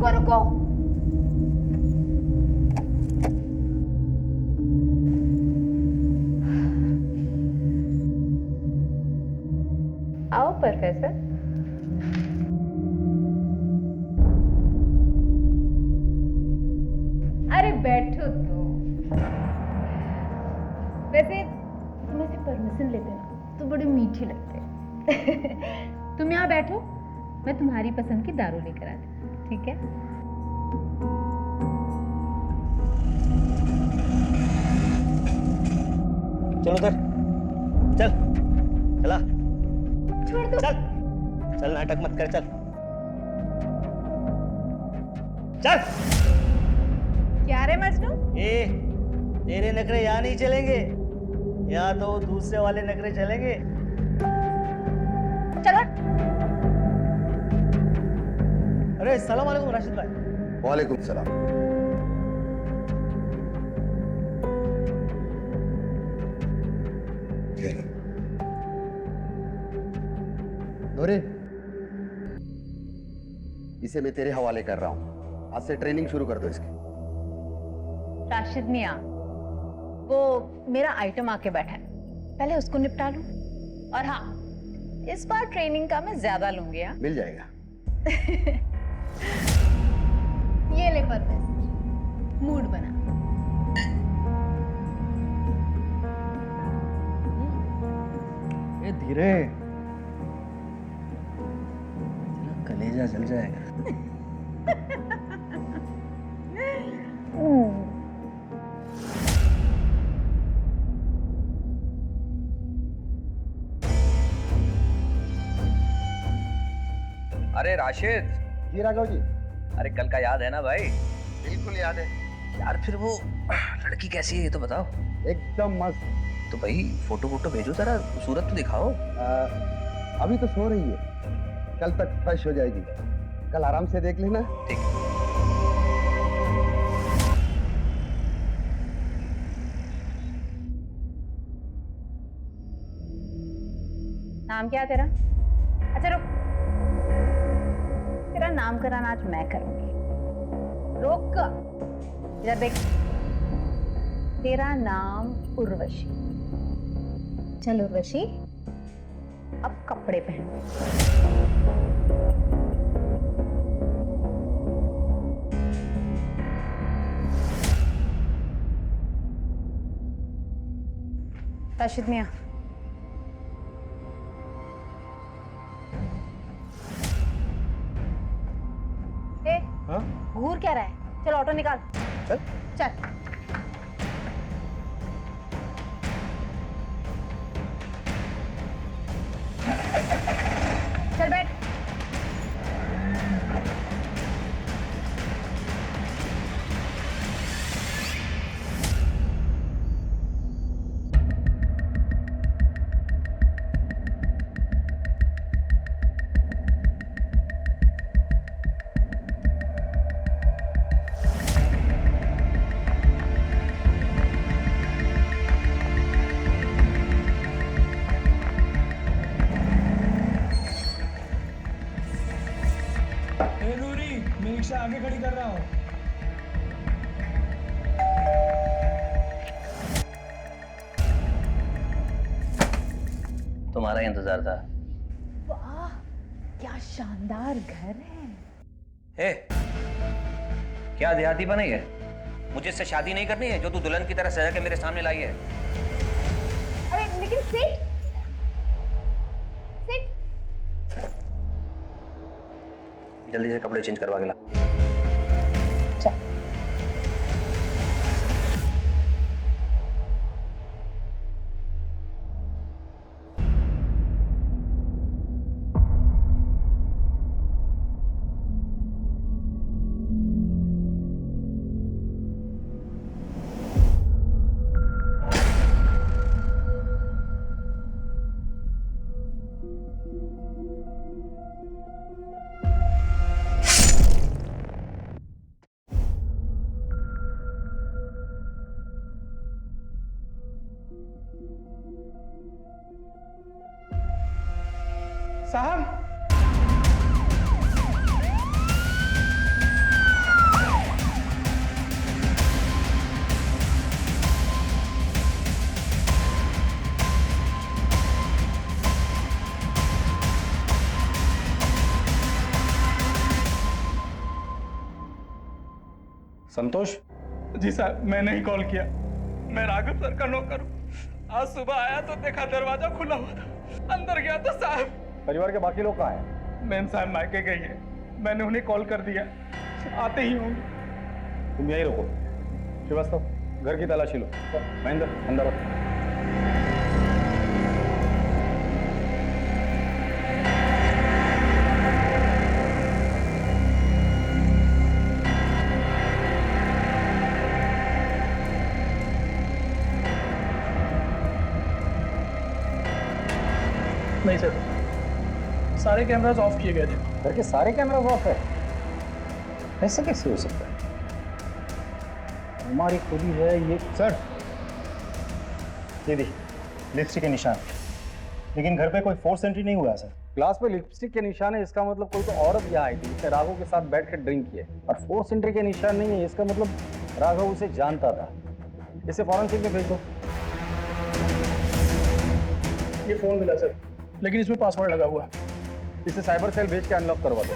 रुको रुको। आओ प्रोफेसर। अरे बैठो तो। वैसे तुम ऐसे परमिशन लेते ना तो बड़े मीठे लगते। तुम यहाँ बैठो, मैं तुम्हारी पसंद की दारू लेकर आती हूँ, ठीक है? चल उधर, चल, चला, छोड़ दो। चल, चल नाटक मत कर, चल, चल। क्या रे मजनू? ए, तेरे नखरे यहाँ नहीं चलेंगे, यहाँ तो दूसरे वाले नखरे चलेंगे। चलो। अरे सलाम वालेकुम राशिद भाई। वालेकुम सलाम। नूरे, इसे मैं तेरे हवाले कर रहा हूं। आज से ट्रेनिंग शुरू कर दो इसकी। राशिद मियाँ, वो मेरा आइटम आके बैठा है, पहले उसको निपटा लूं। और हाँ, इस बार ट्रेनिंग का मैं ज्यादा लूंगी। हाँ, मिल जाएगा। ये ले प्रोफेसर, मूड बना। ए धीरे, कलेजा जल जाएगा। अरे राशिद, जी राघव जी। अरे कल का याद है ना भाई? बिल्कुल याद है। यार फिर वो लड़की कैसी है ये तो बताओ। एकदम मस्त। तो भाई फोटो वोटो भेजो, जरा सूरत तो दिखाओ। अभी तो सो रही है, कल तक फ्रेश हो जाएगी। कल आराम से देख लेना। ठीक है। नाम क्या है तेरा? अच्छा रुक, तेरा नामकरण आज मैं करूंगी। रुक, इधर देख। तेरा नाम उर्वशी। चल उर्वशी, अब कपड़े पहन। राशिद मियाँ, हाँ? घूर क्या रहा है? चल ऑटो निकाल। चल। चल। चल बैठ। नूरी, मैं रिक्शा आगे खड़ी कर रहा हूँ। तुम्हारा ही इंतजार था। वाह, क्या शानदार घर है। ए, क्या देहाती बनी है? मुझे इससे शादी नहीं करनी है जो तू दुल्हन की तरह सजा के मेरे सामने लाई है। अरे लेकिन सिट, सिट। जल्दी से कपड़े चेंज करवा के ला। चल। साहब, संतोष? जी साहब, मैंने ही कॉल किया। मैं राघव सर का नौकर हूँ। आज सुबह आया तो देखा दरवाजा खुला हुआ था, अंदर गया तो साहब। परिवार के बाकी लोग कहाँ हैं? मैम साहब मायके गई है, मैंने उन्हें कॉल कर दिया, आते ही होंगे। तुम यहीं रुको। श्रीवास्तव, घर की तलाशी लो। महेंद्र, अंदर आओ। नहीं सर, सारे कैमरास ऑफ किए गए थे। घर के सारे कैमरा ऑफ है? ऐसा कैसे हो सकता है? हमारी खुदी है ये। सर, ये देखिए लिपस्टिक के निशान, लेकिन घर पे कोई फोर्स एंट्री नहीं हुआ है सर। ग्लास पे लिपस्टिक के निशान है, इसका मतलब कोई तो औरत यहाँ आई थी जिसने राघव के साथ बैठ कर ड्रिंक किए, और फोर्स एंट्री के निशान नहीं है, इसका मतलब राघव उसे जानता था। इसे फॉरेंसिक में भेज दो। ये फोन मिला सर, लेकिन इसमें पासवर्ड लगा हुआ है। इसे साइबर सेल भेज के अनलॉक करवा दो।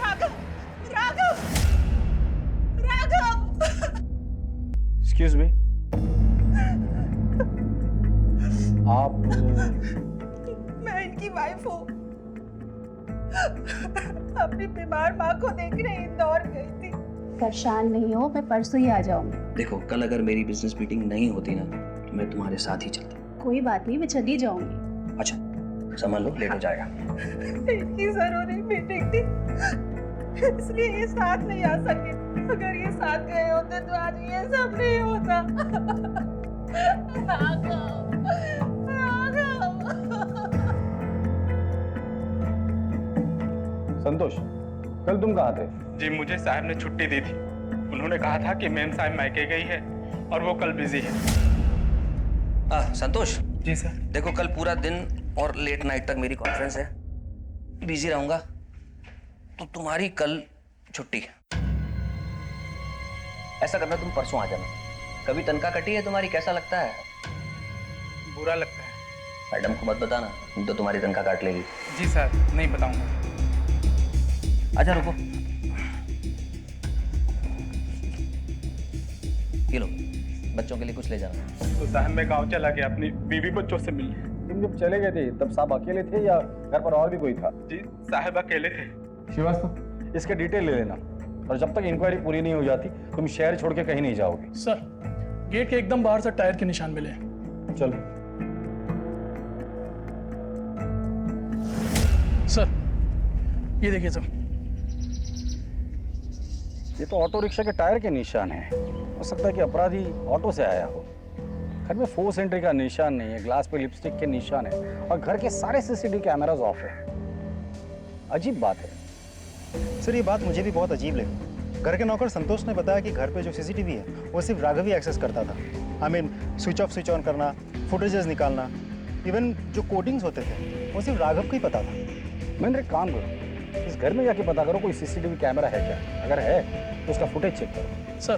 एक्सक्यूज मी, आप? मैं इनकी वाइफ हूँ। अपनी बीमार माँ को देखने इंदौर गई थी। परेशान नहीं हो, मैं परसों ही आ जाऊंगी। देखो, कल अगर मेरी बिजनेस मीटिंग नहीं होती ना तो मैं तुम्हारे साथ ही चलता। कोई बात नहीं, मैं चली जाऊंगी। अच्छा, सामान लो, लेट हो जाएगा। इनकी जरूरी मीटिंग थी, इसलिए ये साथ नहीं आ सके। अगर ये साथ गए होते तो आज ये सब नहीं होता। संतोष, कल तुम कहाँ थे? जी मुझे साहब ने छुट्टी दी थी। उन्होंने कहा था कि मैम साहब मायके गई है और वो कल बिजी है। संतोष जी सर। देखो, कल पूरा दिन और लेट नाइट तक मेरी कॉन्फ्रेंस है, बिजी रहूंगा, तो तुम्हारी कल छुट्टी है। ऐसा करना, तुम परसों आ जाना। कभी तनख्वाह कटी है तुम्हारी, कैसा लगता है? बुरा लगता है। मैडम को मत बताना, तो तुम्हारी तनख्वाह काट लेगी। जी सर, नहीं बताऊंगा। अच्छा रुको, ये लो, बच्चों के लिए कुछ ले जाना। तो साहब मैं गांव चला गया अपनी बीवी बच्चों से मिलने। तुम जब चले गए थे तब साहब अकेले थे या घर पर और भी कोई था? जी साहब अकेले थे। श्रीवास्तव, इसके डिटेल ले लेना, और जब तक इंक्वायरी पूरी नहीं हो जाती तुम शहर छोड़ के कहीं नहीं जाओगे। सर, गेट के एकदम बाहर से टायर के निशान मिले। चलो। सर, ये देखिए सर। ये तो ऑटो रिक्शा के टायर के निशान है। हो सकता है कि अपराधी ऑटो से आया हो। घर में फोर्स एंट्री का निशान नहीं है, ग्लास पे लिपस्टिक के निशान है, और घर के सारे सीसीटीवी कैमरास ऑफ है। अजीब बात है। सर, ये बात मुझे भी बहुत अजीब लगी। घर के नौकर संतोष ने बताया कि घर पे जो सीसीटीवी है वो सिर्फ राघव ही एक्सेस करता था। I mean switch off switch on करना, फुटेजेस निकालना, इवन जो कोडिंग्स होते थे वो सिर्फ राघव को ही पता था। मैंने एक काम करो, इस घर में जाके पता करो कोई सीसीटीवी कैमरा है क्या। अगर है तो उसका फुटेज चेक करो। सर,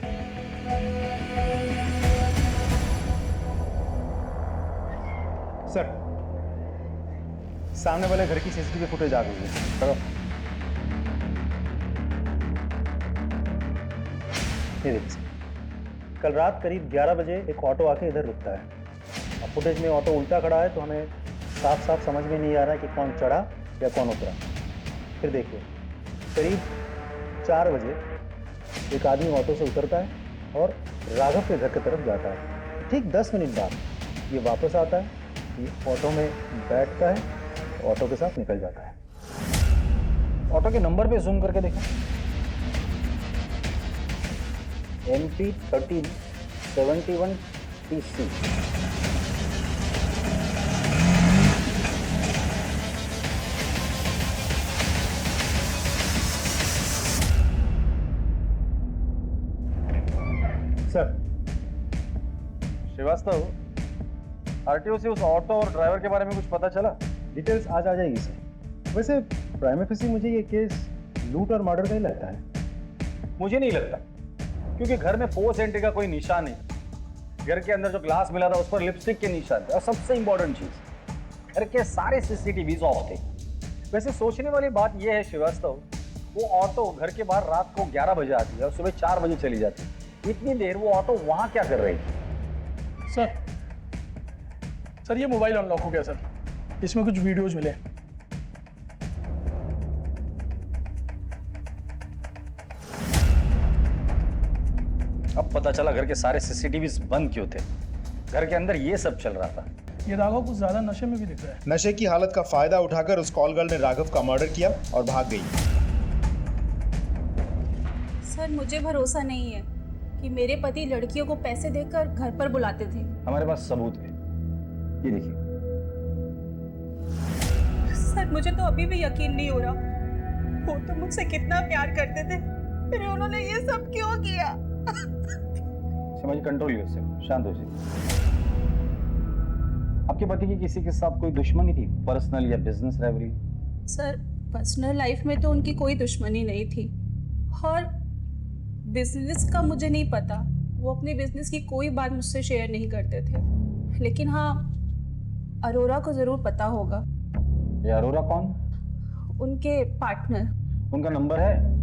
सर, सामने वाले घर की सीसीटीवी फुटेज आ गई है। चलो। ये देखिए सर, कल रात करीब 11 बजे एक ऑटो आके इधर रुकता है। अब फुटेज में ऑटो उल्टा खड़ा है, तो हमें साफ साफ समझ में नहीं आ रहा है कि कौन चढ़ा या कौन उतरा। फिर देखिए, करीब 4 बजे एक आदमी ऑटो से उतरता है और राघव के घर की तरफ जाता है। ठीक 10 मिनट बाद ये वापस आता है, ये ऑटो में बैठता है, ऑटो के साथ निकल जाता है। ऑटो के नंबर पे जूम करके देखो। MP 1371 TC। Sir, Srivastava, RTO से उस ऑटो और ड्राइवर के बारे में कुछ पता चला? डिटेल्स आज आ जाएगी सर। वैसे प्राइम फेसी मुझे ये केस लूट और मर्डर का ही लगता है। मुझे नहीं लगता, क्योंकि घर में फोर्स एंट्री का कोई निशान नहीं। घर के अंदर जो ग्लास मिला था उस पर लिपस्टिक के निशान थे, और सबसे इंपॉर्टेंट चीज, घर के सारे सीसीटीवीज ऑफ थे। वैसे सोचने वाली बात यह है श्रीवास्तव, वो ऑटो घर के बाहर रात को 11 बजे आती है और सुबह 4 बजे चली जाती है। इतनी देर वो ऑटो वहां क्या कर रही थी? सर ये मोबाइल अनलॉक हो गया सर, इसमें कुछ वीडियोज मिले। अब पता चला घर के सारे सीसीटीवी बंद क्यों थे। घर के अंदर ये सब चल रहा था। ये राघव कुछ ज्यादा नशे में भी दिख रहा है। नशे की हालत का फायदा उठाकर उस कॉल गर्ल ने राघव का मर्डर किया और भाग गई। सर मुझे भरोसा नहीं है कि मेरे पति लड़कियों को पैसे देकर घर पर बुलाते थे। हमारे पास सबूत है, ये देखिए। सर मुझे तो अभी भी यकीन नहीं हो रहा, वो तो मुझसे कितना प्यार करते थे, फिर उन्होंने ये सब क्यों किया? समझ कंट्रोल उससे, शांत हो जाइए। आपके पति की किसी के साथ कोई दुश्मनी थी, पर्सनल या business rivalry? Sir personal life में तो उनकी कोई दुश्मनी नहीं थी, और बिजनेस का मुझे नहीं पता। वो अपने बिजनेस की कोई बात मुझसे शेयर नहीं करते थे, लेकिन हाँ अरोरा को जरूर पता होगा। ये अरोरा कौन? उनके पार्टनर। उनका नंबर है?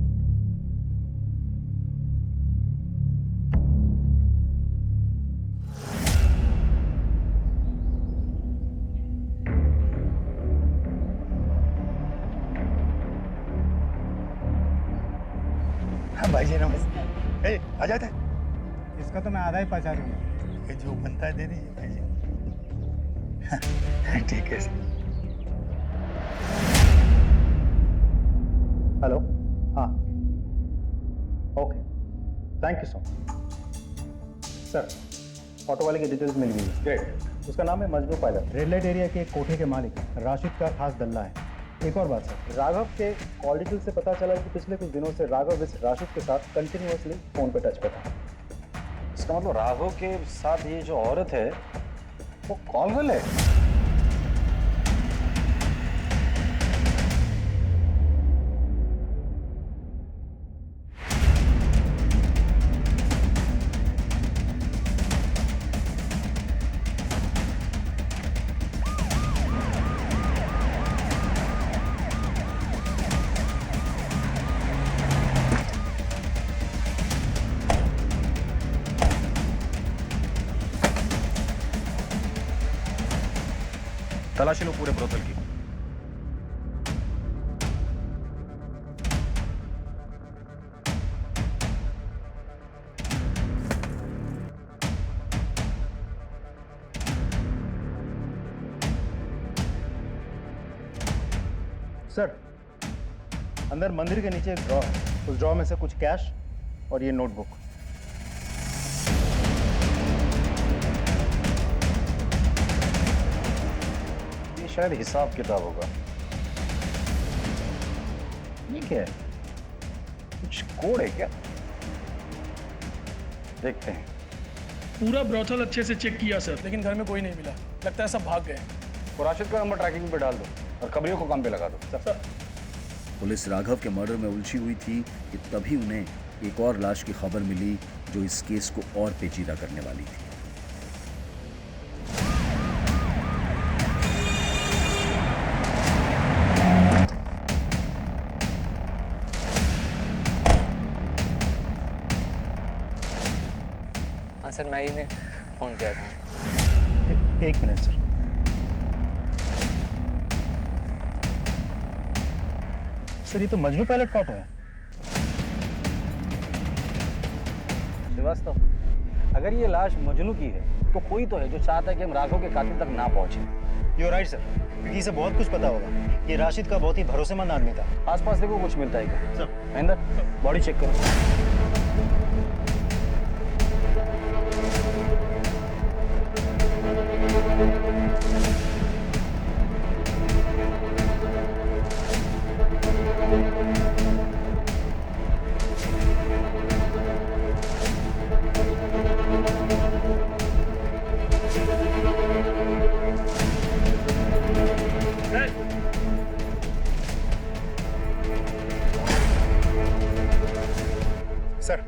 भाई जी नमस्ते। आ जाता है। इसका तो मैं आधा ही पचा दूंगा। ये जो बनता है दे दीजिए भाई जी। ठीक है। हेलो, हाँ okay, thank you so much. Sir auto वाले की डिटेल्स मिल गई है। ग्रेट। उसका नाम है Majnu pilot, red light area के एक कोठे के मालिक राशिद का खास दल्ला है। एक और बात सर, राघव के कॉल डिटेल से पता चला कि पिछले कुछ दिनों से राघव इस राशिद के साथ कंटिन्यूअसली फोन पे टच पे था। इसका मतलब राघव के साथ ये जो औरत है वो कॉल गर्ल है? तलाशी लो पूरे ब्रोथल की। सर अंदर मंदिर के नीचे एक ड्रॉ है, उस ड्रॉ में से कुछ कैश और ये नोटबुक। शायद हिसाब किताब होगा। ये क्या है? कुछ कोड है क्या? देखते हैं। पूरा ब्रोथल अच्छे से चेक किया सर, लेकिन घर में कोई नहीं मिला। लगता है सब भाग गए। तो राशिद का नंबर ट्रैकिंग पे डाल दो और खबरियों को काम पे लगा दो। सर पुलिस राघव के मर्डर में उलझी हुई थी कि तभी उन्हें एक और लाश की खबर मिली जो इस केस को और पेचीदा करने वाली थी। हाँ सर, मैं ही ने फोन किया था। एक मिनट सर। सर ये तो मजनू पायलट का ऑटो है। श्रीवास्तव, अगर ये लाश मजनू की है तो कोई तो है जो चाहता है कि हम राघव के कातिल तक ना पहुंचे। यू राइट सर, क्योंकि इसे बहुत कुछ पता होगा। ये राशिद का बहुत ही भरोसेमंद आदमी था। आसपास देखो कुछ मिलता है क्या? सर महेंद्र, बॉडी चेक करो। सर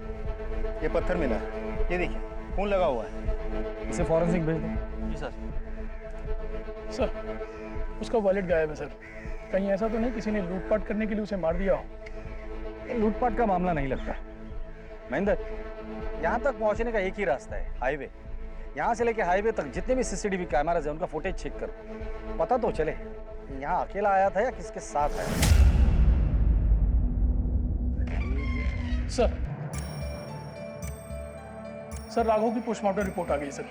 ये पत्थर मिला है, ये देखिए खून लगा हुआ है। इसे फॉरेंसिक भेज दो। जी सर। सर उसका वॉलेट गायब है सर। कहीं ऐसा तो नहीं किसी ने लूटपाट करने के लिए उसे मार दिया हो? लूटपाट का मामला नहीं लगता। महेंद्र, यहाँ तक पहुँचने का एक ही रास्ता है, हाईवे। यहाँ से लेके हाईवे तक जितने भी सीसीटीवी कैमराज हैं उनका फुटेज चेक करो, पता तो चले यहाँ अकेला आया था या किसके साथ आया। सर राघव की पोस्टमार्टम रिपोर्ट आ गई सर।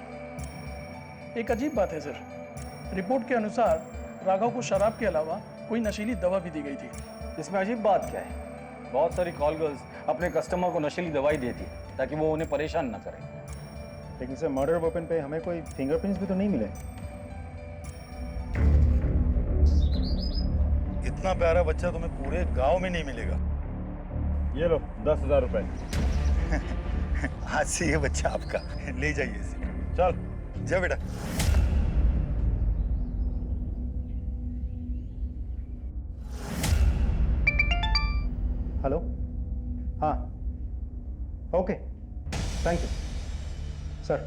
एक अजीब बात है सर, रिपोर्ट के अनुसार राघव को शराब के अलावा कोई नशीली दवा भी दी गई थी। इसमें अजीब बात क्या है? बहुत सारी कॉल गर्ल्स अपने कस्टमर को नशीली दवाई देती ताकि वो उन्हें परेशान न करे। लेकिन सर मर्डर वेपन पे हमें कोई फिंगरप्रिंट्स भी तो नहीं मिले। इतना प्यारा बच्चा तुम्हें पूरे गांव में नहीं मिलेगा। ये लो 10,000 रुपए। आज से ये बच्चा आपका, ले जाइए इसे। चल जा बेटा। हेलो, हाँ, okay, thank you sir.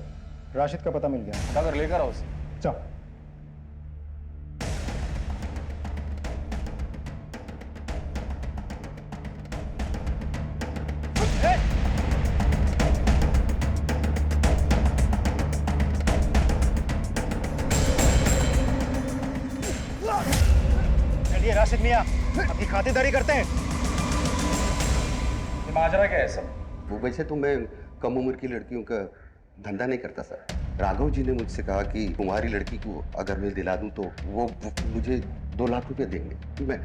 Rashid का पता मिल गया। अगर लेकर आओ उसे। चल। चलिए राशिद मियाँ, अपनी खातिरदारी करते हैं। ये माजरा क्या है सब? वो वैसे तो मैं कम उम्र की लड़कियों का धंधा नहीं करता सर। राघव जी ने मुझसे कहा कि तुम्हारी लड़की को अगर मैं दिला दूं तो वो मुझे 2 लाख रुपए देंगे। मैं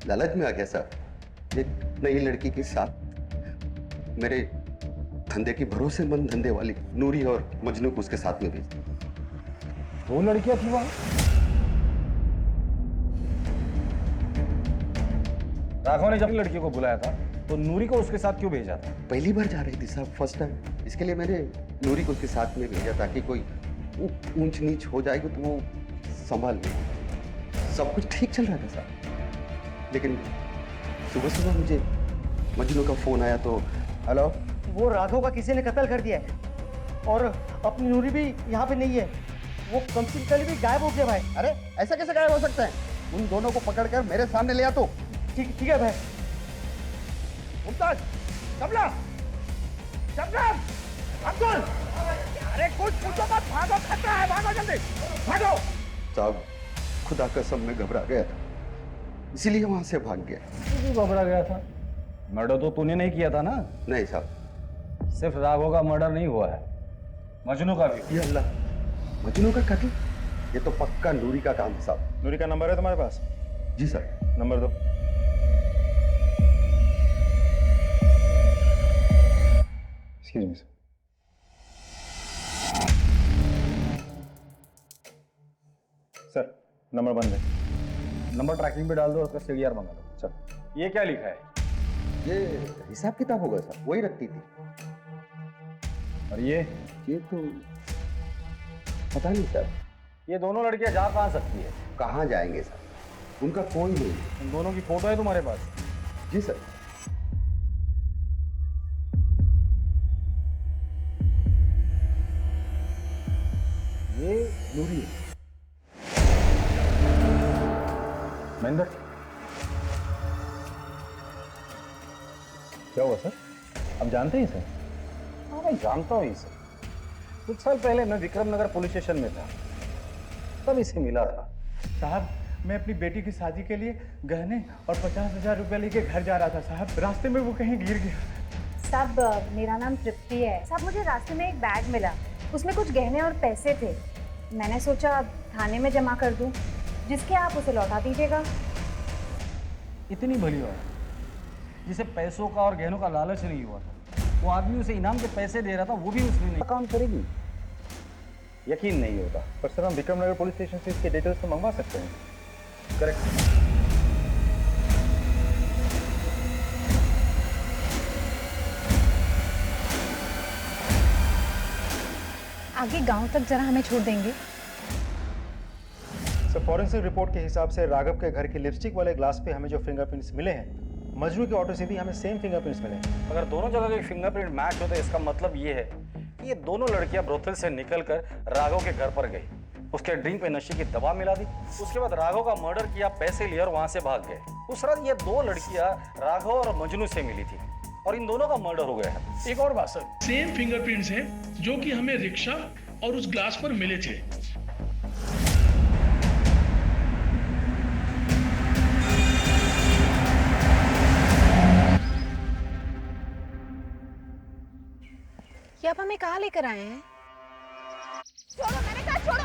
लालच में आ गया सर। एक नई लड़की के साथ मेरे धंधे की भरोसेमंद धंधे वाली नूरी और मजनू को उसके साथ में भेज दी। 2 लड़कियां थी वहां? राघव ने जब लड़की को बुलाया था तो नूरी को उसके साथ क्यों भेजा था? पहली बार जा रही थी साहब, फर्स्ट टाइम। इसके लिए मैंने नूरी को उसके साथ में भेजा ताकि कोई ऊंच नीच हो जाएगी तो वो संभाल ले। सब कुछ ठीक चल रहा था साहब, लेकिन सुबह सुबह मुझे मजनू का फोन आया तो हेलो, वो राघव का किसी ने कत्ल कर दिया है और अपनी नूरी भी यहाँ पे नहीं है। वो कम से कम भी गायब हो गया भाई। अरे ऐसा कैसे गायब हो सकता है? उन दोनों को पकड़कर मेरे सामने ले आ तो। ठीक है भाई। मुमताज, कमला, शबनम, अब्दुल, अरे कुछ पूछो मत, भागो, खतरा है, भागो जल्दी, भागो। साहब खुदा कसम में घबरा गया था, इसीलिए वहां से भाग गया। तू घबरा गया था? मर्डर तो तूने नहीं किया था ना? नहीं साहब। सिर्फ राघव का मर्डर नहीं हुआ है, मजनू का भी। ये अल्लाह, मजनू का कत्ल? ये तो पक्का नूरी का काम है साहब। नूरी का नंबर है तुम्हारे पास? जी सर। नंबर दो। एक्सक्यूज मी सर, नंबर बंद है। नंबर ट्रैकिंग पे डाल दो, उसका सीडीआर मंगा लो। चल। ये क्या लिखा है? ये हिसाब किताब होगा सर, वही रखती थी। और ये तो पता नहीं सर। ये दोनों लड़कियां जा कहाँ सकती है? कहाँ जाएंगे सर, उनका कोई नहीं। उन दोनों की फोटो है तुम्हारे पास? जी सर। ये नूरी है। महेंद्र, क्या हुआ सर? आप जानते हैं सर? हाँ मैं जानता हूँ इसे। कुछ साल पहले मैं विक्रमनगर पुलिस स्टेशन में था, तब इसे मिला था। साहब मैं अपनी बेटी की शादी के लिए गहने और 50,000 रुपये लेके घर जा रहा था साहब, रास्ते में वो कहीं गिर गया। साहब मेरा नाम तृप्ति है। साहब मुझे रास्ते में एक बैग मिला, उसमें कुछ गहने और पैसे थे। मैंने सोचा थाने में जमा कर दूं, जिसके आप उसे लौटा दीजिएगा। इतनी भली हो जिसे पैसों का और गहनों का लालच नहीं हुआ था, वो आदमी उसे इनाम के पैसे दे रहा था, वो भी उसने नहीं। काम करेगी? यकीन नहीं होता। पर सर हम विक्रमनगर पुलिस स्टेशन से इसके डिटेल्स तो मंगवा सकते हैं। करेक्ट। आगे गांव तक जरा हमें छोड़ देंगे? सर फॉरेंसिक रिपोर्ट के हिसाब से राघव के घर के लिपस्टिक वाले ग्लास पे हमें जो फिंगरप्रिंट्स मिले हैं, मजनू के ऑटो से भी हमें सेम फिंगरप्रिंट्स मिले हैं। अगर दोनों जगह के फिंगरप्रिंट मैच होते, इसका मतलब ये है कि ये दोनों लड़कियां ब्रोथल से निकलकर राघव के घर पर गई, उसके ड्रिंक पे नशे की दवा मिला दी, उसके बाद राघव का मर्डर किया, पैसे लिए और वहां से भाग गए। उस रात ये 2 लड़कियां राघव और मजनू से मिली थी। और इन दोनों का मर्डर हो गया है। एक और बात सर, सेम फिंगरप्रिंट्स हैं जो कि हमें रिक्शा और उस ग्लास पर मिले थे। ये आप हमें कहाँ लेकर आए हैं? छोड़ो, मैंने कहा छोड़ो,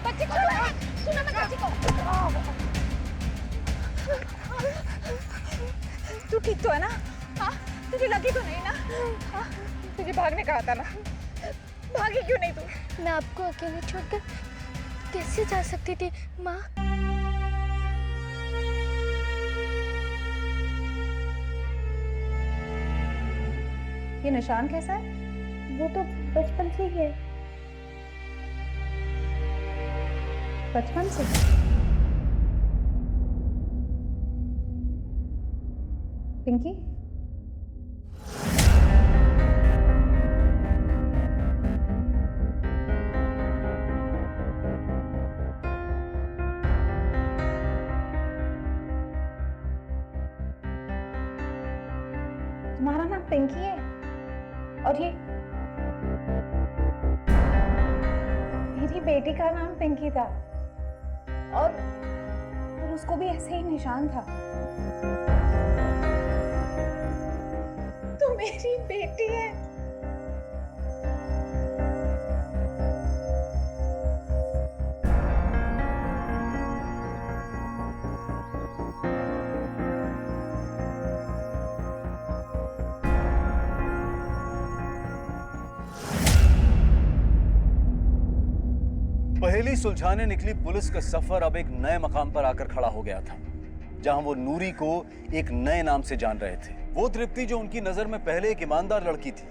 बच्ची को छोड़ो, सुनो मैं बच्ची को। तू ठीक तो है ना? हाँ, तुझे लगी तो नहीं ना? हाँ, तुझे भागने कहा था ना? भागी क्यों नहीं तू? मैं आपको अकेले छोड़कर कैसे जा सकती थी माँ? ये निशान कैसा है? वो तो बचपन से ही है। बचपन से? पिंकी? तुम्हारा नाम पिंकी है और ये मेरी बेटी का नाम पिंकी था और उसको भी ऐसे ही निशान था। तू मेरी बेटी है। पहेली सुलझाने निकली पुलिस का सफर अब एक नए मकाम पर आकर खड़ा हो गया था, जहां वो नूरी को एक नए नाम से जान रहे थे। वो तृप्ति जो उनकी नजर में पहले एक ईमानदार लड़की थी,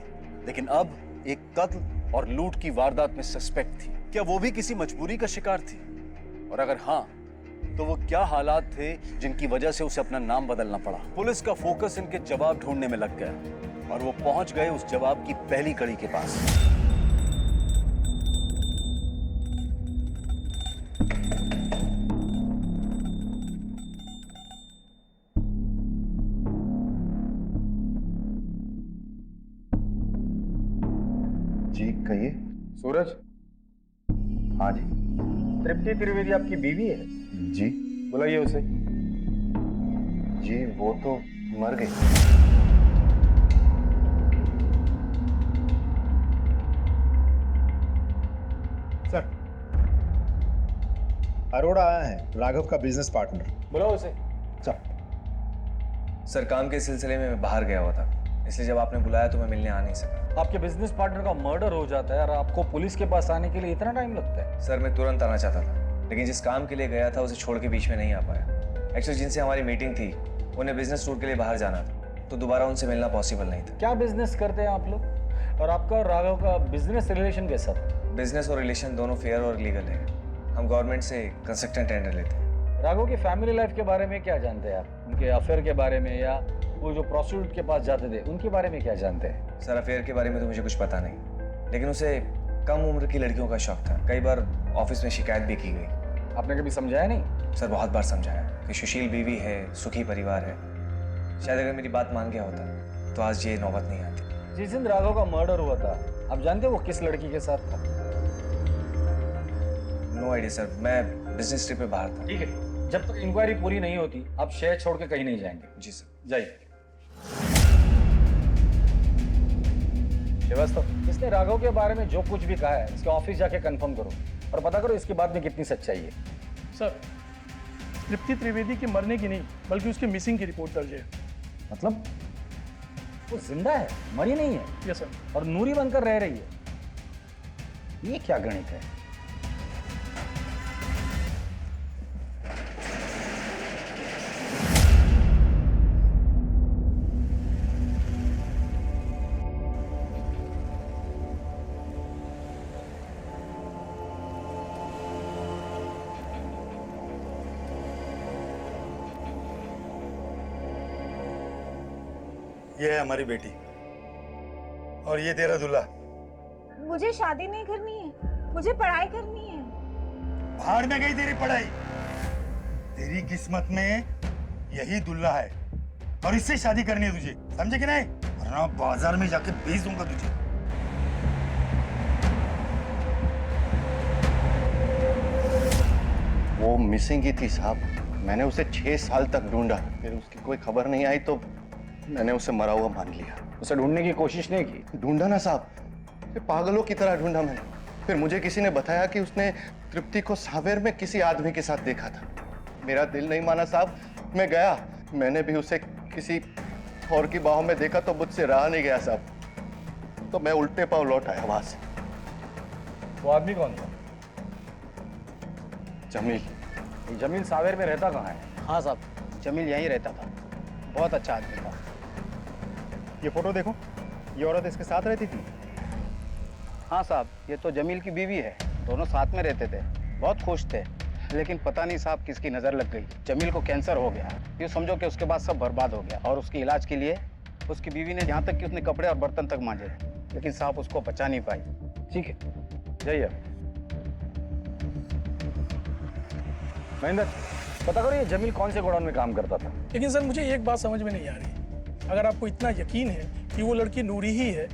लेकिन अब एक कत्ल और लूट की वारदात में सस्पेक्ट थी। क्या वो भी किसी मजबूरी का शिकार थी? और अगर हाँ, तो वो क्या हालात थे जिनकी वजह से उसे अपना नाम बदलना पड़ा? पुलिस का फोकस इनके जवाब ढूंढने में लग गया और वो पहुंच गए उस जवाब की पहली कड़ी के पास। जी कहिए। सूरज, हाँ जी। तृप्ति त्रिवेदी आपकी बीवी है? जी। बुलाइए उसे। जी वो तो मर गई। सर, अरोड़ा आया है, राघव का बिजनेस पार्टनर। बुलाओ उसे। सर काम के सिलसिले में मैं बाहर गया हुआ था, इसलिए जब आपने बुलाया तो मैं मिलने आ नहीं सका। आपके बिजनेस पार्टनर का मर्डर हो जाता है और आपको पुलिस के पास आने के लिए इतना टाइम लगता है? सर मैं तुरंत आना चाहता था, लेकिन जिस काम के लिए गया था उसे छोड़ के बीच में नहीं आ पाया। एक्चुअली जिनसे हमारी मीटिंग थी उन्हें बिजनेस टूर के लिए बाहर जाना था, तो दोबारा उनसे मिलना पॉसिबल नहीं था। क्या बिजनेस करते हैं आप लोग? और आपका और राघव का बिजनेस रिलेशन कैसा था? बिजनेस और रिलेशन दोनों फेयर और लीगल है। हम गवर्नमेंट से कंस्ट्रक्शन टेंडर लेते हैं। राघव की फैमिली लाइफ के बारे में क्या जानते हैं आप? उनके अफेयर के बारे में, या वो जो प्रोस्टिट्यूट के पास जाते थे उनके बारे में क्या जानते हैं? सर अफेयर के बारे में तो मुझे कुछ पता नहीं, लेकिन उसे कम उम्र की लड़कियों का शौक था। कई बार ऑफिस में शिकायत भी की गई। आपने कभी समझाया नहीं? सर बहुत बार समझाया कि सुशील बीवी है, सुखी परिवार है। शायद अगर मेरी बात मान गया होता तो आज ये नौबत नहीं आती। जिस दिन राघव का मर्डर हुआ था, आप जानते वो किस लड़की के साथ था? नो आइडिया सर, मैं बिजनेस ट्रिप पे बाहर था। ठीक है, जब तक इंक्वायरी पूरी नहीं होती आप शहर छोड़ के कहीं नहीं जाएंगे। जी सर। जाइए। श्रीवास्तव, इसने राघव के बारे में जो कुछ भी कहा है इसके ऑफिस जाके कंफर्म करो और पता करो इसके बाद में कितनी सच्चाई है। सर, तृप्ति त्रिवेदी की मरने की नहीं बल्कि उसकी मिसिंग की रिपोर्ट दर्ज है। मतलब वो जिंदा है, मरी नहीं है? Yes sir. और नूरी बनकर रह रही है? ये क्या गणित है? ये है हमारी बेटी और ये तेरा दूल्हा। मुझे शादी नहीं करनी है, मुझे पढ़ाई करनी है। भाड़ में गई तेरी पढ़ाई। तेरी किस्मत में यही दूल्हा है और इससे शादी करनी है तुझे, समझे कि नहीं? वरना बाजार में जाके बेच दूंगा तुझे। वो मिसिंग ही थी साहब। मैंने उसे 6 साल तक ढूंढा, फिर उसकी कोई खबर नहीं आई तो मैंने उसे मरा हुआ मान लिया। उसे ढूंढने की कोशिश नहीं की? ढूंढा ना साहब, पागलों की तरह ढूंढा मैंने। फिर मुझे किसी ने बताया कि उसने तृप्ति को सावेर में किसी आदमी के साथ देखा था। मेरा दिल नहीं माना साहब, मैं गया, मैंने भी उसे किसी और की बाहों में देखा तो मुझसे रहा नहीं गया साहब। तो मैं उल्टे पांव लौट आया वहां से। वो आदमी कौन था? जमील। ये जमील सावेर में रहता कहाँ है? हाँ साहब, जमील यहीं रहता था, बहुत अच्छा आदमी था। ये फोटो देखो, ये औरत इसके साथ रहती थी। हाँ साहब, ये तो जमील की बीवी है। दोनों साथ में रहते थे, बहुत खुश थे। लेकिन पता नहीं साहब किसकी नज़र लग गई। जमील को कैंसर हो गया। ये समझो कि उसके बाद सब बर्बाद हो गया। और उसके इलाज के लिए उसकी बीवी ने यहाँ तक कि उसने कपड़े और बर्तन तक मांजे, लेकिन साहब उसको बचा नहीं पाई। ठीक है, जाइए। महेंद्र, पता करो ये जमील कौन से गोडाउन में काम करता था। लेकिन सर मुझे एक बात समझ में नहीं आ रही, अगर आपको इतना यकीन है कि वो लड़की नूरी ही है,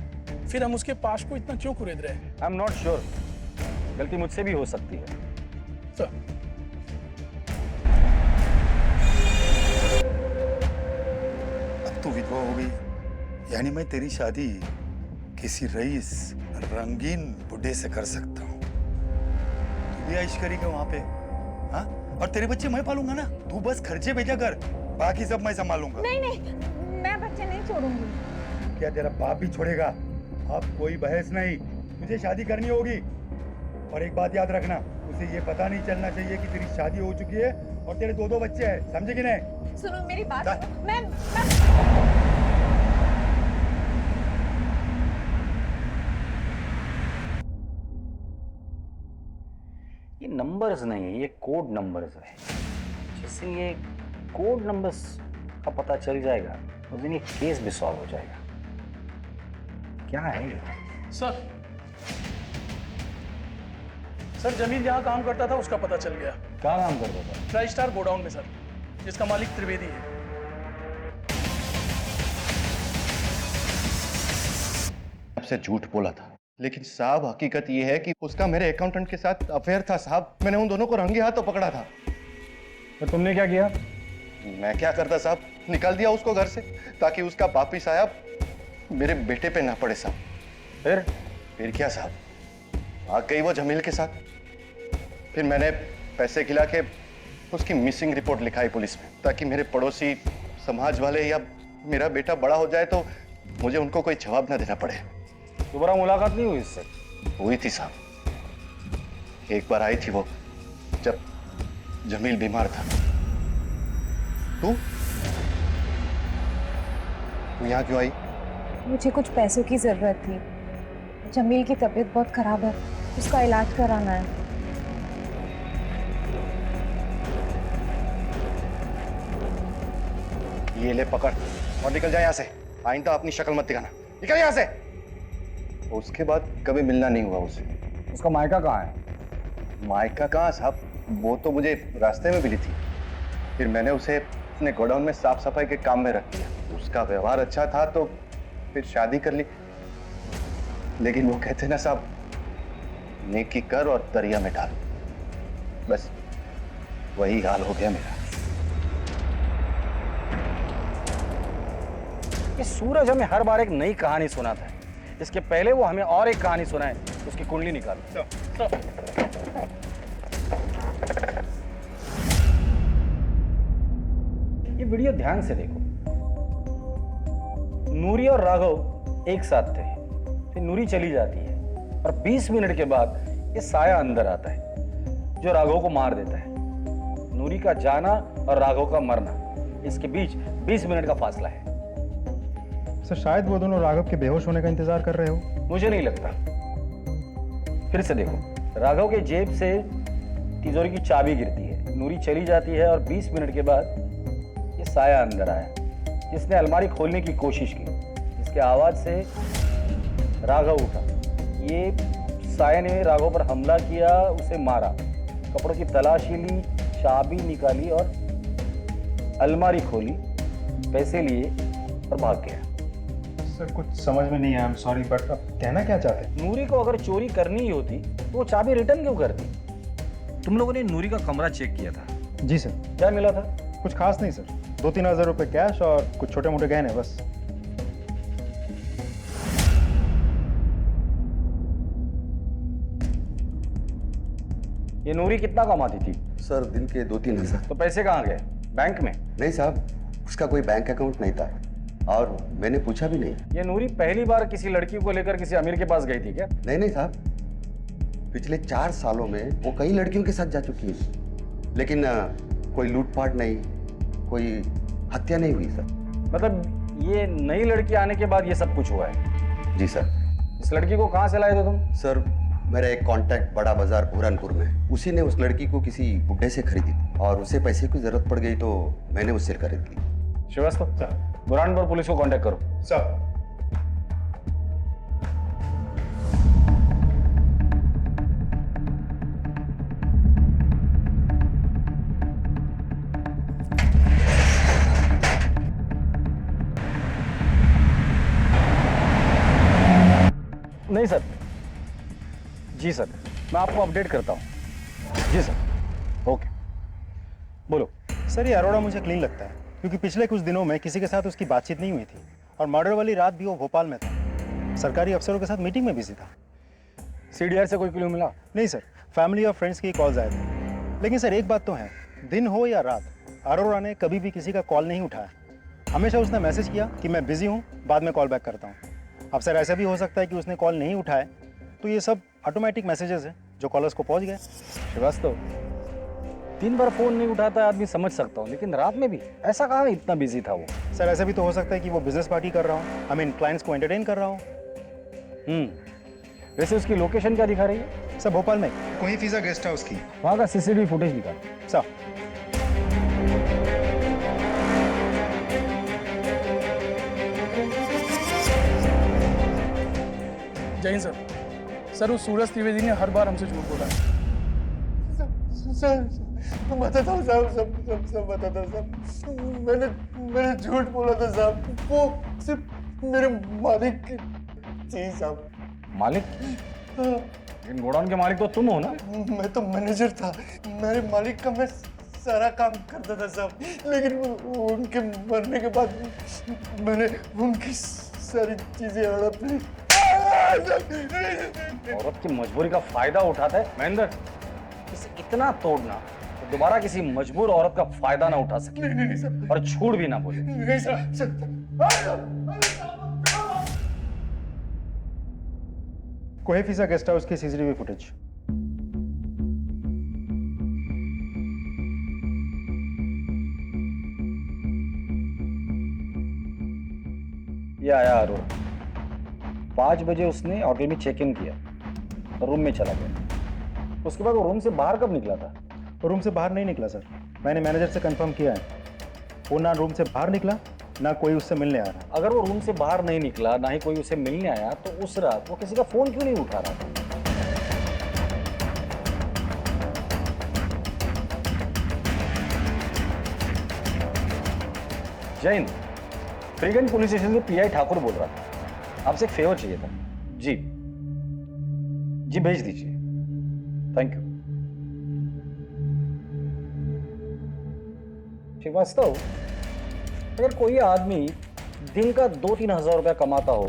फिर हम उसके पास को इतना क्यों कुरेद रहे हैं? आई एम नॉट श्योर, गलती मुझसे भी हो सकती है। सर अब तो विधवा हो गई, यानी मैं तेरी शादी किसी रईस रंगीन बुढ़े से कर सकता हूँ। तू भी ऐश करेगा वहां पे, हाँ? और तेरे बच्चे मैं पालूंगा ना, तू बस खर्चे भेजा कर, बाकी सब मैं संभालूंगा। नहीं नहीं, मैं बच्चे नहीं छोड़ूंगी। क्या तेरा बाप भी छोड़ेगा? अब कोई बहस नहीं, तुझे शादी करनी होगी। और एक बात याद रखना, उसे ये पता नहीं चलना चाहिए कि तेरी शादी हो चुकी है और तेरे 2-2 बच्चे हैं, समझे कि नहीं? सुनो मेरी बात, जा। मैं ये नंबर्स नहीं है, ये कोड नंबर्स है। जैसे ये कोड नंबर्स का पता चल जाएगा उस दिन ये केस भी सॉल्व हो जाएगा। क्या है ये? सर जमील जहाँ काम करता था उसका पता चल गया। क्या काम करता था? ट्राई स्टार गोडाउन में सर, जिसका मालिक त्रिवेदी है। आपसे झूठ बोला था, लेकिन साहब हकीकत ये है कि उसका मेरे अकाउंटेंट के साथ अफेयर था साहब। मैंने उन दोनों को रंगे हाथों पकड़ा था। तो तुमने क्या किया? मैं क्या करता साहब, निकाल दिया उसको घर से ताकि उसका वापिस साहब मेरे बेटे पे ना पड़े साहब। फिर क्या साहब, भाग गई वो जमील के साथ। फिर मैंने पैसे खिला के उसकी मिसिंग रिपोर्ट लिखाई पुलिस में, ताकि मेरे पड़ोसी, समाज वाले या मेरा बेटा बड़ा हो जाए तो मुझे उनको कोई जवाब ना देना पड़े। दोबारा मुलाकात नहीं हुई इससे? हुई थी साहब, एक बार आई थी वो, जब जमील बीमार था। तू यहाँ क्यों आई? मुझे कुछ पैसों की जरूरत थी। जमील की तबीयत बहुत खराब है, उसका इलाज कराना है। ये ले पकड़ और निकल जा यहाँ से। आइंदा अपनी शक्ल मत दिखाना, निकल यहाँ से। उसके बाद कभी मिलना नहीं हुआ उससे। उसका मायका कहाँ है? मायका कहाँ साहब, वो तो मुझे रास्ते में मिली थी। फिर मैंने उसे अपने गोडाउन में साफ सफाई के काम में रख दिया। उसका व्यवहार अच्छा था तो फिर शादी कर ली। लेकिन वो कहते ना साहब, नेकी कर और दरिया में डाल। बस वही हाल हो गया मेरा। ये सूरज हमें हर बार एक नई कहानी सुनाता है। इसके पहले वो हमें और एक कहानी सुनाए, उसकी कुंडली निकालो। ये वीडियो ध्यान से देखो। नूरी और राघव एक साथ थे, फिर नूरी चली जाती है और 20 मिनट के बाद ये साया अंदर आता है जो राघव को मार देता है। नूरी का जाना और राघव का मरना, इसके बीच 20 मिनट का फासला है। सर शायद वो दोनों राघव के बेहोश होने का इंतजार कर रहे हो। मुझे नहीं लगता। फिर से देखो, राघव के जेब से तिजोरी की चाबी गिरती है, नूरी चली जाती है और 20 मिनट के बाद ये साया अंदर आया जिसने अलमारी खोलने की कोशिश की। इसके आवाज से राघव उठा। ये साया ने राघव पर हमला किया, उसे मारा, कपड़ों की तलाशी ली, चाबी निकाली और अलमारी खोली, पैसे लिए और भाग गया। सर कुछ समझ में नहीं आया, आई एम सॉरी, बट अब कहना क्या चाहते हैं? नूरी को अगर चोरी करनी ही होती तो वो चाबी रिटर्न क्यों करती? तुम लोगों ने नूरी का कमरा चेक किया था, जी सर। क्या मिला था? कुछ खास नहीं सर, 2-3 हज़ार रुपये कैश और कुछ छोटे मोटे गहने बस। ये नूरी कितना कमाती थी? सर दिन के 2-3 हज़ार। तो पैसे कहाँ गए? बैंक में? नहीं साहब, उसका कोई बैंक अकाउंट नहीं था और मैंने पूछा भी नहीं। ये नूरी पहली बार किसी लड़की को लेकर किसी अमीर के पास गई थी क्या? नहीं साहब, पिछले 4 सालों में वो कई लड़कियों के साथ जा चुकी है, लेकिन कोई लूटपाट नहीं, कोई हत्या नहीं हुई सर। मतलब ये नई लड़की आने के बाद ये सब कुछ हुआ है? जी सर। इस लड़की को कहाँ से लाए थे तुम? सर मेरा एक कांटेक्ट बड़ा बाजार बुरहानपुर में, उसी ने उस लड़की को किसी बुड्ढे से खरीदी थी और उसे पैसे की जरूरत पड़ गई तो मैंने उससे खरीद ली। श्रीवास्तव सर, बुरहानपुर पुलिस को कांटेक्ट करो। सर नहीं सर। जी सर, मैं आपको अपडेट करता हूँ। जी सर, ओके। बोलो। सर ये अरोड़ा मुझे क्लीन लगता है क्योंकि पिछले कुछ दिनों में किसी के साथ उसकी बातचीत नहीं हुई थी और मर्डर वाली रात भी वो भोपाल में था, सरकारी अफसरों के साथ मीटिंग में बिजी था। सीडीआर से कोई क्लू मिला? नहीं सर, फैमिली और फ्रेंड्स की कॉल्स आए थे, लेकिन सर एक बात तो है, दिन हो या रात, अरोड़ा ने कभी भी किसी का कॉल नहीं उठाया। हमेशा उसने मैसेज किया कि मैं बिजी हूँ, बाद में कॉल बैक करता हूँ। अब सर ऐसा भी हो सकता है कि उसने कॉल नहीं उठाए तो ये सब ऑटोमेटिक मैसेजेस हैं जो कॉलर्स को पहुंच गए। श्रीवास्तव, 3 बार फोन नहीं उठाता है आदमी समझ सकता हूँ, लेकिन रात में भी ऐसा कहाँ इतना बिजी था वो? सर ऐसा भी तो हो सकता है कि वो बिजनेस पार्टी कर रहा हूँ, आई मीन क्लाइंट्स को एंटरटेन कर रहा हूँ। वैसे उसकी लोकेशन क्या दिखा रही है? सर भोपाल में कोई फिजा गेस्ट हाउस की। वहाँ का सीसीटीवी फुटेज निकाल। सर जय हिंद सर। सर उस सूरज त्रिवेदी ने हर बार हमसे झूठ बोला है। सर बताता हूँ साहब, सब बताता हूँ साहब। मैंने झूठ बोला था साहब, वो सिर्फ मेरे मालिक की चीज साहब। मालिक? इन गोडाउन के मालिक तो तुम हो ना? मैं तो मैनेजर था, मेरे मालिक का मैं सारा काम करता था साहब, लेकिन उनके मरने के बाद मैंने उनकी सारी चीजें हड़प ली। औरत की मजबूरी का फायदा उठाता है महेंद्र। इसे इतना तोड़ना तो दोबारा किसी मजबूर औरत का फायदा ना उठा सके। नहीं सर, और झूठ भी ना बोले। नहीं सर। कोई फिजा गेस्ट हाउस की सीसीटीवी फुटेज। ये आया अरोड़ा, 5 बजे उसने होटल में चेक इन किया और रूम में चला गया। उसके बाद वो रूम से बाहर कब निकला था? रूम से बाहर नहीं निकला सर, मैंने मैनेजर से कंफर्म किया है। वो ना रूम से बाहर निकला, ना कोई उससे मिलने आ रहा। अगर वो रूम से बाहर नहीं निकला, ना ही कोई उसे मिलने आया, तो उस रात वो किसी का फोन क्यों नहीं उठा रहा था? जैन, फ्रीगंज पुलिस स्टेशन से पीआई ठाकुर बोल रहा था, आपसे एक फेवर चाहिए था। जी जी, भेज दीजिए। Thank you. श्रीवास्तव, अगर कोई आदमी दिन का 2-3 हज़ार रुपया कमाता हो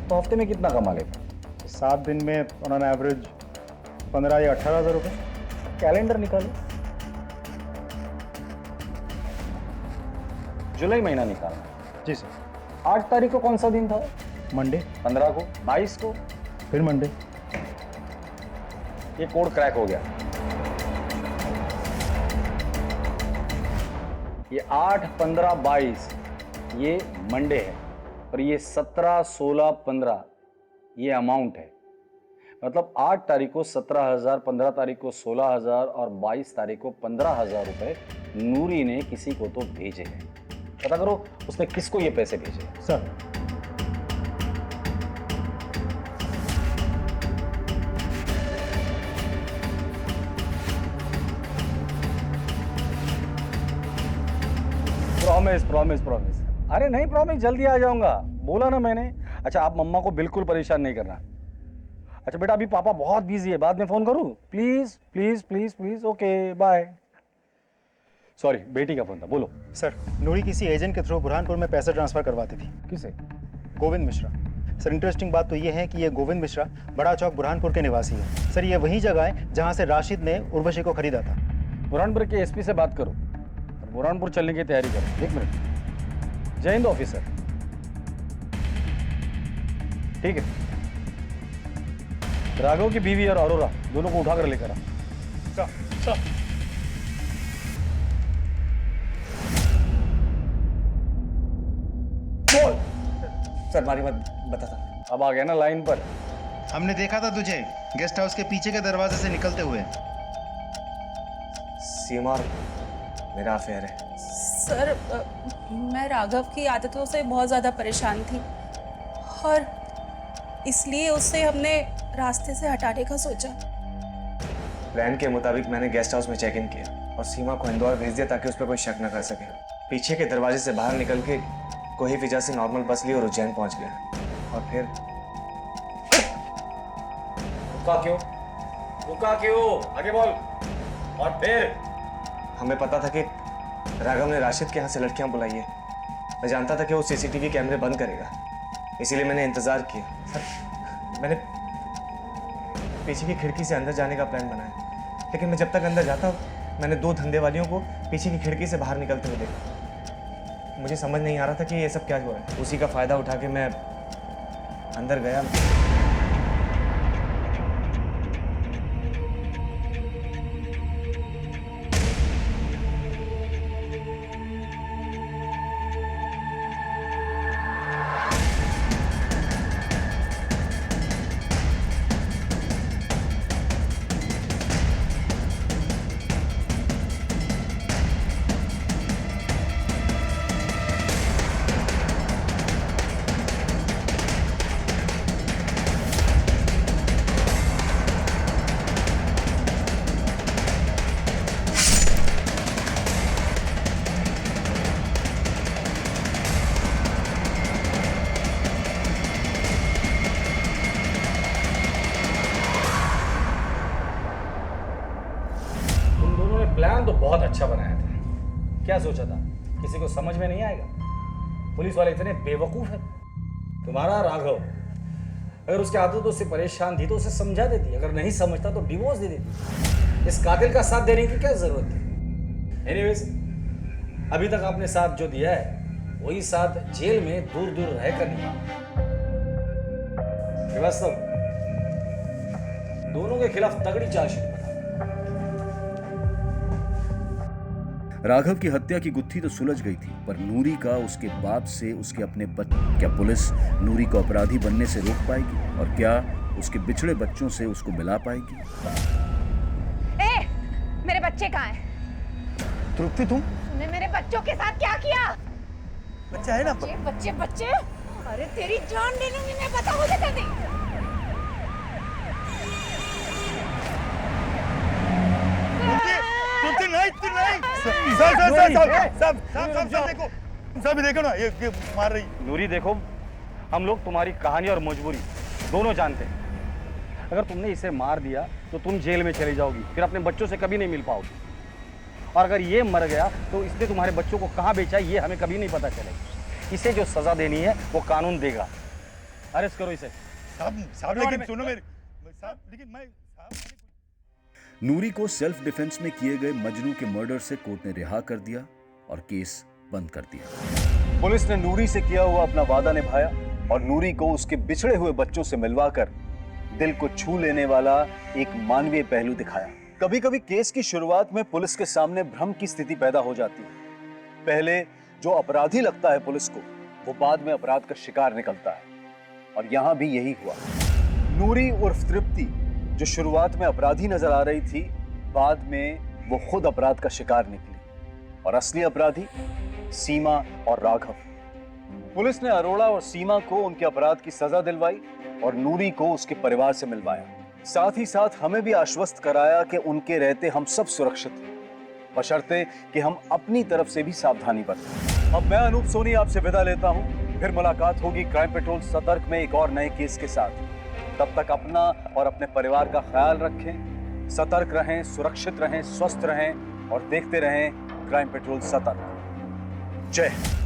तो हफ्ते में कितना कमा लेता? 7 दिन में ऑन एन एवरेज 15 या 18 हज़ार रुपये। कैलेंडर निकालो, जुलाई महीना निकालना। जी सर। 8 तारीख को कौन सा दिन था? मंडे। 15 को, 22 को, फिर मंडे। ये कोड क्रैक हो गया। ये 8, 15, 22 ये मंडे है और ये 17, 16, 15 ये अमाउंट है। मतलब 8 तारीख को 17,000, 15 तारीख को 16,000 और 22 तारीख को 15,000 रुपए नूरी ने किसी को तो भेजे हैं। पता करो उसने किसको ये पैसे भेजे। Sir promise promise promise. अरे नहीं प्रॉमिस, जल्दी आ जाऊंगा, बोला ना मैंने। अच्छा आप मम्मा को बिल्कुल परेशान नहीं करना। अच्छा बेटा अभी पापा बहुत बिजी है, बाद में फोन करूं? Please please please please. Okay bye. Sorry बेटी का फोन था, बोलो। सर नूरी किसी एजेंट के थ्रू बुरहानपुर में पैसे ट्रांसफर करवाती थी। किसे? गोविंद मिश्रा। सर इंटरेस्टिंग बात तो ये है कि ये गोविंद मिश्रा बड़ा चौक बुरहानपुर के निवासी है। सर ये वही जगह है जहाँ से राशिद ने उर्वशी को खरीदा था। बुरहानपुर के एसपी से बात करो और बुरहानपुर चलने की तैयारी करो। 1 मिनट। जय हिंद ऑफिसर। ठीक है, राघव की बीवी और अरोरा दोनों को उठाकर लेकर आ। चल बोल। सर मारी मत बता था। अब आ गया ना लाइन पर। हमने देखा था तुझे गेस्ट हाउस के पीछे के दरवाजे से निकलते हुए। सीमा और मेरा अफेयर है। सर मैं राघव की आदतों से बहुत ज़्यादा परेशान थी और इसलिए उससे हमने रास्ते से हटाने का सोचा। प्लान के मुताबिक मैंने गेस्ट हाउस में चेक इन किया और सीमा को इंदौर भेज दिया ताकि उस पर कोई शक न कर सके। पीछे के दरवाजे से बाहर निकल के कोही फिजा से नॉर्मल बस ली और उज्जैन पहुंच गया। और फिर रुका क्यों? आगे बोल। और फिर हमें पता था कि राघव ने राशिद के यहाँ से लड़कियां बुलाई है। मैं जानता था कि वो सीसीटीवी कैमरे बंद करेगा, इसीलिए मैंने इंतजार किया। सर मैंने पीछे की खिड़की से अंदर जाने का प्लान बनाया, लेकिन मैं जब तक अंदर जाता मैंने 2 धंधेवालियों को पीछे की खिड़की से बाहर निकलते हुए देखा। मुझे समझ नहीं आ रहा था कि ये सब क्या हुआ है। उसी का फायदा उठा के मैं अंदर गया। प्लान तो बहुत अच्छा बनाया था। क्या सोचा था किसी को समझ में नहीं आएगा? पुलिस वाले इतने बेवकूफ हैं। तुम्हारा राघव अगर उसके आदतों से परेशान थी तो उसे समझा देती, अगर नहीं समझता तो डिवोर्स दे देती। इस कातिल का साथ देने की क्या जरूरत थी? एनीवेज अभी तक आपने साथ जो दिया है वही साथ जेल में दूर दूर रहकर निभाना। श्रीवास्तव दोनों के खिलाफ तगड़ी चार्जशीट। राघव की हत्या की गुत्थी तो सुलझ गई थी, पर नूरी का उसके बाप से उसके अपने क्या पुलिस नूरी को अपराधी बनने से रोक पाएगी? और क्या उसके बिछड़े बच्चों से उसको मिला पाएगी? मेरे बच्चे कहाँ हैं? तृप्ति तुम? तूने मेरे बच्चों के साथ क्या किया? बच्चा है ना? बच्चे बच्चे अरे तेरी जान ले लूंगी मैं, बता मुझे जल्दी। देखो ना ये मार रही। नूरी देखो, हम लोग तुम्हारी कहानी और मजबूरी दोनों जानते हैं। अगर तुमने इसे मार दिया तो तुम जेल में चली जाओगी, फिर अपने बच्चों से कभी नहीं मिल पाओगी। और अगर ये मर गया तो इसने तुम्हारे बच्चों को कहाँ बेचा ये हमें कभी नहीं पता चलेगा। इसे जो सजा देनी है वो कानून देगा। अरेस्ट करो इसे। साहब लेकिन सुनो मेरी साहब, लेकिन मैं नूरी को सेल्फ डिफेंस में किए गए मजनू के मर्डर से कोर्ट ने रिहा कर दिया और केस बंद कर दिया। पुलिस ने नूरी से किया हुआ अपना वादा निभाया और नूरी को उसके बिछड़े हुए बच्चों से मिलवाकर दिल को छू लेने वाला एक मानवीय पहलू दिखाया। कभी कभी केस की शुरुआत में पुलिस के सामने भ्रम की स्थिति पैदा हो जाती है। पहले जो अपराधी लगता है पुलिस को, वो बाद में अपराध का शिकार निकलता है, और यहां भी यही हुआ। नूरी उर्फ तृप्ति जो शुरुआत में अपराधी नजर आ रही थी, बाद में वो खुद अपराध का शिकार निकली, और असली अपराधी सीमा और राघव। पुलिस ने अरोड़ा और सीमा को उनके अपराध की सजा दिलवाई और नूरी को उसके परिवार से मिलवाया। साथ ही साथ हमें भी आश्वस्त कराया कि उनके रहते हम सब सुरक्षित हैं, बशर्ते कि हम अपनी तरफ से भी सावधानी बरतें। अब मैं अनूप सोनी आपसे विदा लेता हूं। फिर मुलाकात होगी क्राइम पेट्रोल सतर्क में एक और नए केस के साथ। तब तक अपना और अपने परिवार का ख्याल रखें, सतर्क रहें, सुरक्षित रहें, स्वस्थ रहें और देखते रहें क्राइम पेट्रोल सतर्क। जय हिंद।